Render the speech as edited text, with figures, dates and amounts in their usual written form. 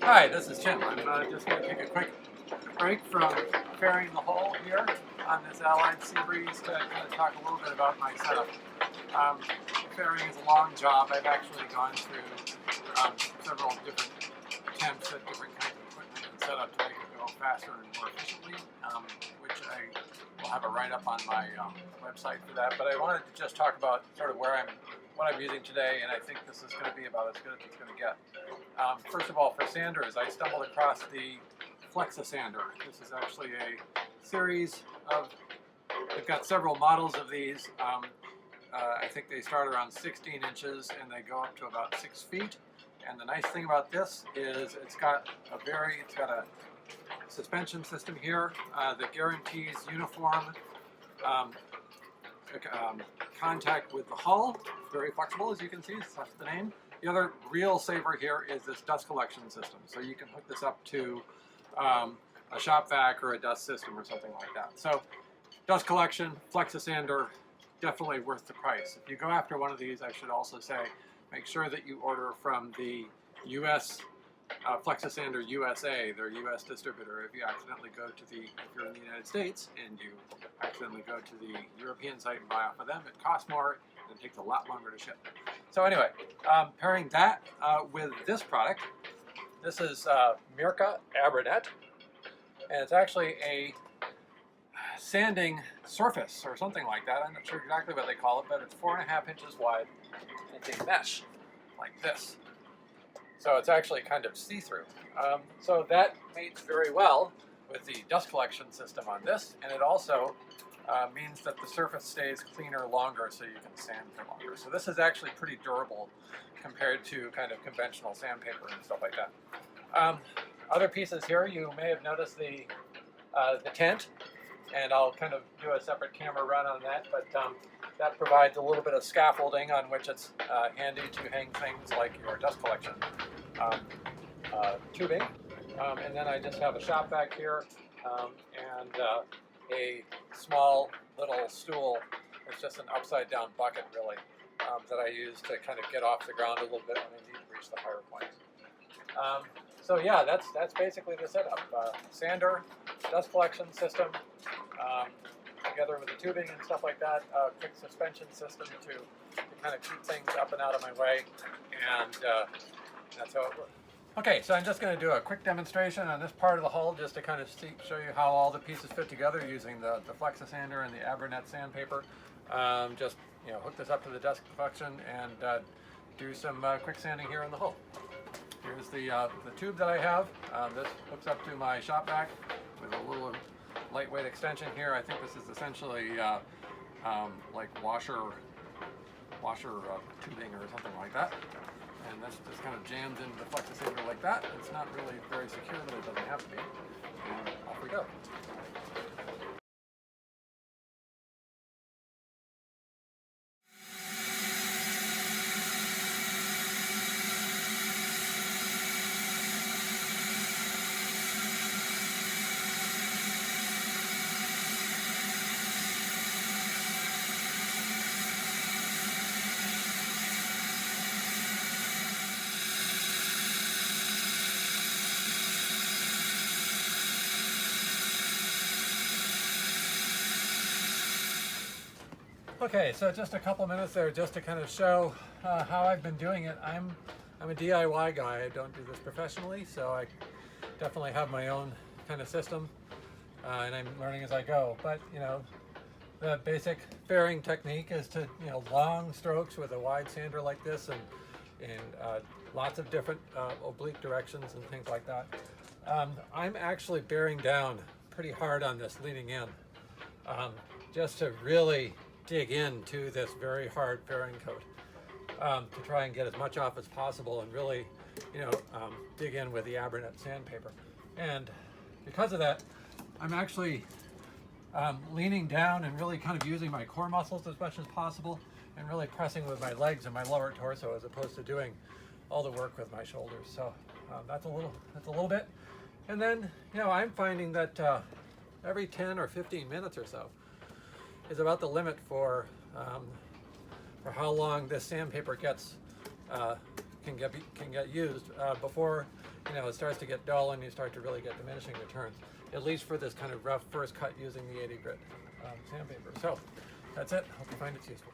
Hi, this is Tim. I'm just going to take a quick break from ferrying the hull here on this Allied Sea Breeze to kind of talk a little bit about my setup. Ferrying is a long job. I've actually gone through several different attempts at different kinds of equipment and setup to make it go faster and more efficiently, which I will have a write-up on my website for that. But I wanted to just talk about sort of what I'm using today, and I think this is going to be about as good as it's going to get. First of all, for sanders, I stumbled across the Flexa Sander. This is actually a series of, they've got several models of these. I think they start around 16 inches and they go up to about 6 feet. And the nice thing about this is it's got a suspension system here that guarantees uniform contact with the hull. Very flexible, as you can see, that's the name. The other real saver here is this dust collection system. So you can hook this up to a shop vac or a dust system or something like that. So dust collection, Flexisander, definitely worth the price. If you go after one of these, I should also say, make sure that you order from the US Flexisander USA, their US distributor. If you accidentally go to if you're in the United States and you accidentally go to the European site and buy off of them, it costs more and it takes a lot longer to ship. So anyway, pairing that with this product, this is Mirka Abranet, and it's actually a sanding surface or something like that. I'm not sure exactly what they call it, but it's 4.5 inches wide. It's a mesh like this. So it's actually kind of see-through. So that mates very well with the dust collection system on this, and it also means that the surface stays cleaner longer so you can sand for longer. So this is actually pretty durable compared to kind of conventional sandpaper and stuff like that. Other pieces here, you may have noticed the tent, and I'll kind of do a separate camera run on that, but that provides a little bit of scaffolding on which it's handy to hang things like your dust collection tubing. And then I just have a shop vac here and a small little stool. It's just an upside down bucket really that I use to kind of get off the ground a little bit when I need to reach the higher points. So yeah, that's basically the setup. Sander, dust collection system, together with the tubing and stuff like that. Quick suspension system to kind of keep things up and out of my way, and that's how it works. Okay, so I'm just going to do a quick demonstration on this part of the hull just to kind of show you how all the pieces fit together using the Flexa Sander and the Abranet sandpaper. Just hook this up to the dust collection and do some quick sanding here in the hull. Here's the tube that I have. This hooks up to my shop vac with a little lightweight extension here. I think this is essentially like washer tubing or something like that. And this just kind of jams into the Flexisander like that. It's not really very secure, but it doesn't have to be. And off we go. Okay, so just a couple minutes there just to kind of show how I've been doing it. I'm a DIY guy. I don't do this professionally, so I definitely have my own kind of system, and I'm learning as I go. But the basic ferrying technique is to long strokes with a wide sander like this, and lots of different oblique directions and things like that. I'm actually bearing down pretty hard on this, leaning in, just to really dig into this very hard ferrying coat to try and get as much off as possible and really dig in with the Abranet sandpaper. And because of that, I'm actually leaning down and really kind of using my core muscles as much as possible and really pressing with my legs and my lower torso as opposed to doing all the work with my shoulders. So that's a little bit. And then I'm finding that every 10 or 15 minutes or so is about the limit for how long this sandpaper can get used before you know, it starts to get dull and you start to really get diminishing returns, at least for this kind of rough first cut using the 80 grit sandpaper. So that's it. Hope you find it useful.